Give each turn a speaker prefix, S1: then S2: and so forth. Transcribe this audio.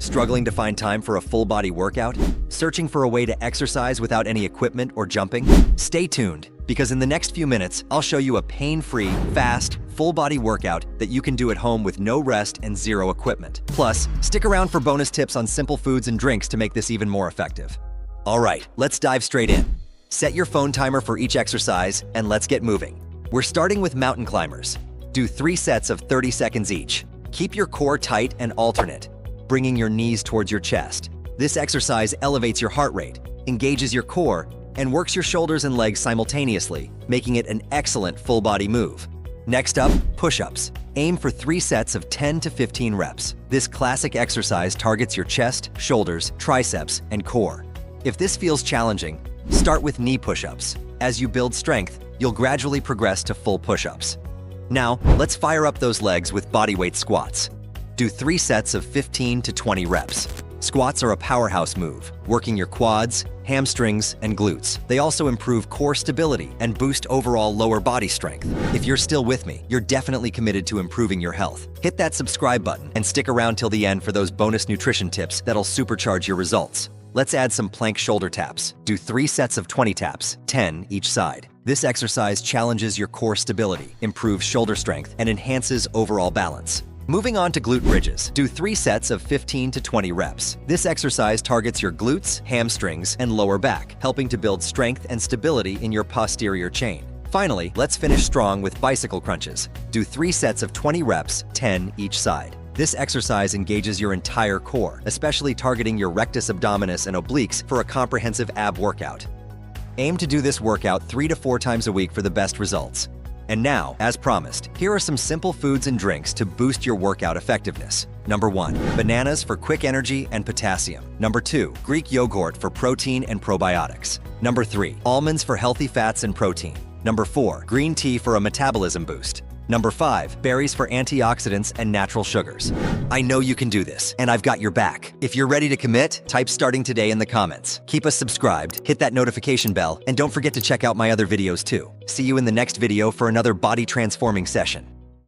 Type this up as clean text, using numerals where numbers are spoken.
S1: Struggling to find time for a full-body workout? Searching for a way to exercise without any equipment or jumping? Stay tuned, because in the next few minutes, I'll show you a pain-free, fast, full-body workout that you can do at home with no rest and zero equipment. Plus, stick around for bonus tips on simple foods and drinks to make this even more effective. All right, let's dive straight in. Set your phone timer for each exercise, and let's get moving. We're starting with mountain climbers. Do 3 sets of 30 seconds each. Keep your core tight and alternate, bringing your knees towards your chest. This exercise elevates your heart rate, engages your core, and works your shoulders and legs simultaneously, making it an excellent full-body move. Next up, push-ups. Aim for 3 sets of 10 to 15 reps. This classic exercise targets your chest, shoulders, triceps, and core. If this feels challenging, start with knee push-ups. As you build strength, you'll gradually progress to full push-ups. Now, let's fire up those legs with bodyweight squats. Do 3 sets of 15 to 20 reps. Squats are a powerhouse move, working your quads, hamstrings, and glutes. They also improve core stability and boost overall lower body strength. If you're still with me, you're definitely committed to improving your health. Hit that subscribe button and stick around till the end for those bonus nutrition tips that'll supercharge your results. Let's add some plank shoulder taps. Do 3 sets of 20 taps, 10 each side. This exercise challenges your core stability, improves shoulder strength, and enhances overall balance. Moving on to glute bridges. Do 3 sets of 15 to 20 reps. This exercise targets your glutes, hamstrings, and lower back, helping to build strength and stability in your posterior chain. Finally, let's finish strong with bicycle crunches. Do 3 sets of 20 reps, 10 each side. This exercise engages your entire core, especially targeting your rectus abdominis and obliques for a comprehensive ab workout. Aim to do this workout 3 to 4 times a week for the best results. And now, as promised, here are some simple foods and drinks to boost your workout effectiveness. Number 1, bananas for quick energy and potassium. Number 2, Greek yogurt for protein and probiotics. Number 3, almonds for healthy fats and protein. Number 4, green tea for a metabolism boost. Number 5, berries for antioxidants and natural sugars. I know you can do this, and I've got your back. If you're ready to commit, type starting today in the comments. Keep us subscribed, hit that notification bell, and don't forget to check out my other videos too. See you in the next video for another body transforming session.